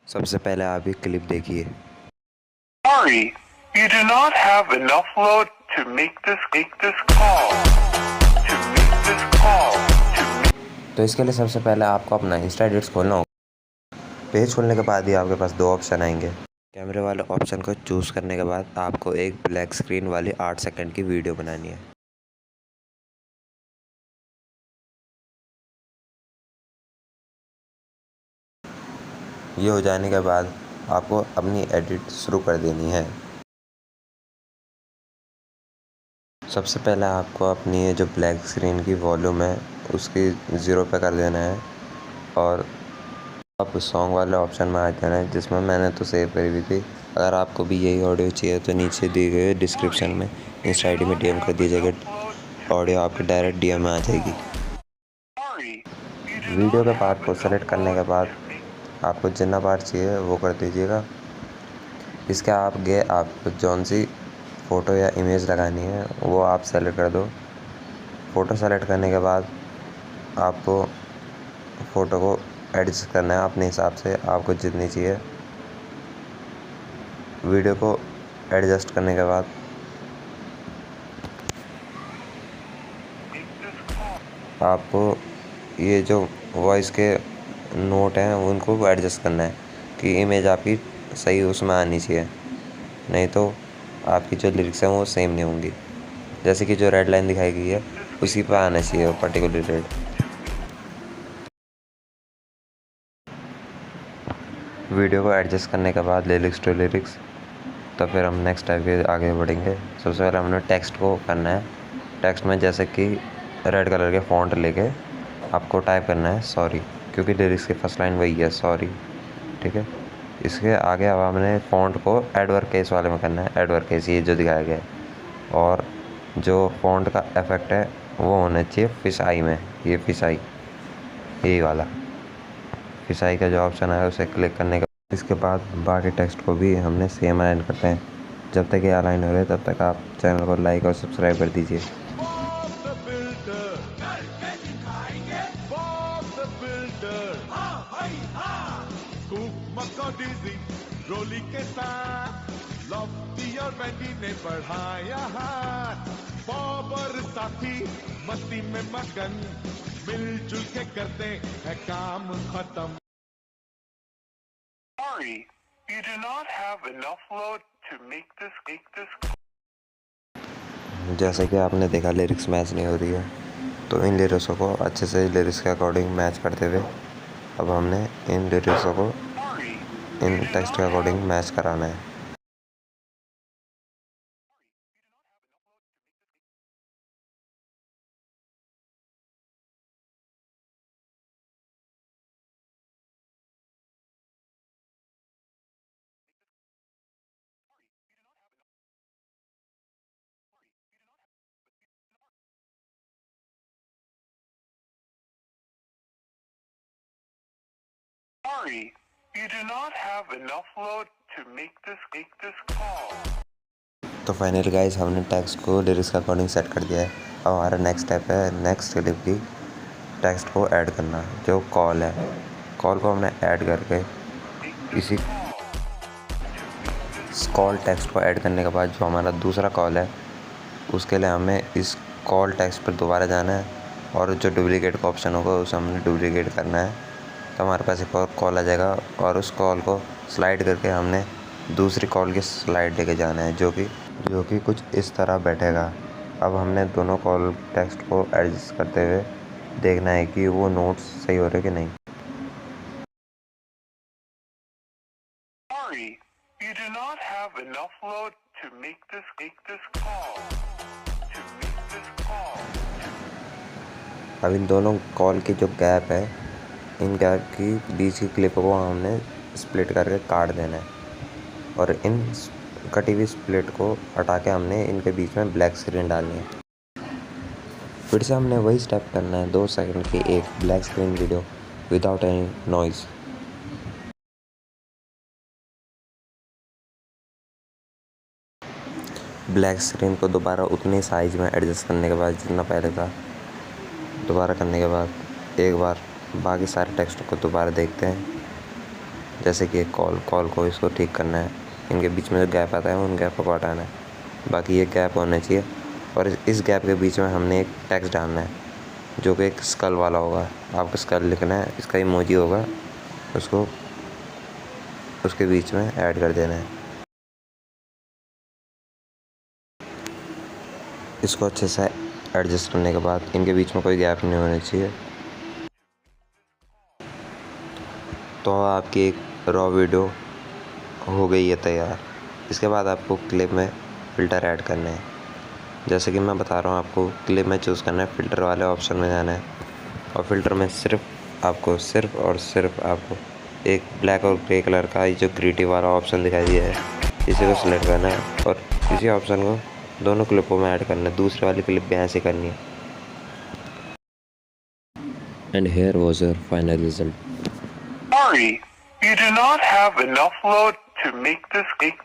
सबसे पहले आप ये क्लिप देखिए। Sorry, you do not have enough load to make this call. To make this call. तो इसके लिए सबसे पहले आपको अपना इंस्टा एडिट्स खोलना होगा। पेज खोलने के बाद ही आपके पास दो ऑप्शन आएंगे। कैमरे वाले ऑप्शन को चूज़ करने के बाद आपको एक ब्लैक स्क्रीन वाली 8 सेकंड की वीडियो बनानी है। ये हो जाने के बाद आपको अपनी एडिट शुरू कर देनी है। सबसे पहले आपको अपनी ये जो ब्लैक स्क्रीन की वॉल्यूम है उसकी 0 पे कर देना है और आप सॉन्ग वाले ऑप्शन में आ जाना है, जिसमें मैंने तो सेव करी हुई थी। अगर आपको भी यही ऑडियो चाहिए तो नीचे दिए गए डिस्क्रिप्शन में इंस्टा आईडी में डीएम कर दीजिएगा। ऑडियो आपके डायरेक्ट डीएम में आ जाएगी। वीडियो के पार्ट को सेलेक्ट करने के बाद आपको जितना पार्ट चाहिए वो कर दीजिएगा। इसके आगे आपको जौन सी फ़ोटो या इमेज लगानी है वो आप सेलेक्ट कर दो। फ़ोटो सेलेक्ट करने के बाद आपको फ़ोटो को एडजस्ट करना है अपने हिसाब से, आपको जितनी चाहिए। वीडियो को एडजस्ट करने के बाद आपको ये जो वॉइस के नोट हैं उनको एडजस्ट करना है कि इमेज आपकी सही उसमें आनी चाहिए, नहीं तो आपकी जो लिरिक्स हैं वो सेम नहीं होंगी। जैसे कि जो रेड लाइन दिखाई गई है उसी पर आना चाहिए वो पर्टिकुलर रेड। वीडियो को एडजस्ट करने के बाद लिरिक्स टू लिरिक्स, तो फिर हम नेक्स्ट टाइप के आगे बढ़ेंगे। सबसे पहले हमने टेक्स्ट को करना है। टेक्स्ट में जैसे कि रेड कलर के फ़ॉन्ट लेके आपको टाइप करना है सॉरी, क्योंकि लिरिक्स की फर्स्ट लाइन वही है सॉरी, ठीक है। इसके आगे अब हमने फ़ॉन्ट को एडवर्ड केस वाले में करना है। एडवर्ड केस ये जो दिखाया गया है, और जो फ़ॉन्ट का इफेक्ट है वो होना चाहिए फिश आई में। ये फिश आई, यही वाला फिश आई का जो ऑप्शन है उसे क्लिक करने के इसके बाद बाकी टेक्स्ट को भी हमने सेम अलाइन करते हैं। जब तक ये अलाइन हो रहे तब तक आप चैनल को लाइक और सब्सक्राइब कर दीजिए। रोली के साथ लॉफ्टी और बैटी ने बढ़ाया हाथ, पॉवर साथी मस्ती में मगन, मिलजुल के करते हैं काम खत्म। Sorry, you do not have enough load to make this. जैसे कि आपने देखा लिरिक्स मैच नहीं हो रही है, तो इन लिरिक्सों को अच्छे से लिरिक्स के अकॉर्डिंग मैच करते हुए अब हमने इन लिरिक्सों को इन टेक्स्ट के अकॉर्डिंग मैच कराना है। Sorry, you do not have enough load to make this call. तो फाइनली गाइस हमने टेक्स्ट को लिरिक्स के अकॉर्डिंग सेट कर दिया है। अब हमारा नेक्स्ट स्टेप है नेक्स्ट क्लिप की टेक्स्ट को ऐड करना। जो कॉल है, कॉल को हमने ऐड करके इसी कॉल टेक्स्ट को ऐड करने के बाद जो हमारा दूसरा कॉल है उसके लिए हमें इस कॉल टेक्स्ट पर दोबारा जाना है और जो डुप्लीकेट का ऑप्शन होगा उसे हमने डुप्लीकेट करना है। तो हमारे पास एक और कॉल आ जाएगा और उस कॉल को स्लाइड करके हमने दूसरी कॉल की स्लाइड लेके जाना है, जो कि कुछ इस तरह बैठेगा। अब हमने दोनों कॉल टेक्स्ट को एडजस्ट करते हुए देखना है कि वो नोट्स सही हो रहे कि नहीं। Sorry, you do not have enough load to make this call. To make this call. अब इन दोनों कॉल की जो गैप है, इन गैप की बीच की क्लिप को हमने स्प्लिट करके काट देना है और इन कटी हुई स्प्लिट को हटा के हमने इनके बीच में ब्लैक स्क्रीन डालनी है। फिर से हमने वही स्टेप करना है, 2 सेकंड की एक black screen video without any noise. Black screen को दोबारा उतनी साइज में एडजस्ट करने के बाद जितना पहले था, दोबारा करने के बाद एक बार बाकी सारे टेक्स्ट को दोबारा देखते हैं। जैसे कि एक कॉल को इसको ठीक करना है, इनके बीच में जो गैप आता है उन गैप को हटाना है, बाकी ये गैप होना चाहिए। और इस गैप के बीच में हमने एक टेक्स्ट डालना है जो कि एक स्कल वाला होगा, आपको स्कल लिखना है, इसका इमोजी होगा, उसको उसके बीच में ऐड कर देना है। इसको अच्छे से एडजस्ट करने के बाद इनके बीच में कोई गैप नहीं होना चाहिए। तो आपकी एक रॉ वीडियो हो गई है तैयार। इसके बाद आपको क्लिप में फ़िल्टर ऐड करने हैं। जैसे कि मैं बता रहा हूँ, आपको क्लिप में चूज़ करना है, फ़िल्टर वाले ऑप्शन में जाना है और फ़िल्टर में सिर्फ आपको एक ब्लैक और ग्रे कलर का ये जो ग्रीटी वाला ऑप्शन दिखाई दिया है, इसी को सिलेक्ट करना है और इसी ऑप्शन को दोनों क्लिपों में ऐड करना है। दूसरे वाली क्लिप भी ऐसे करनी है। And here was your final result. Sorry, you do not have enough load to make this call.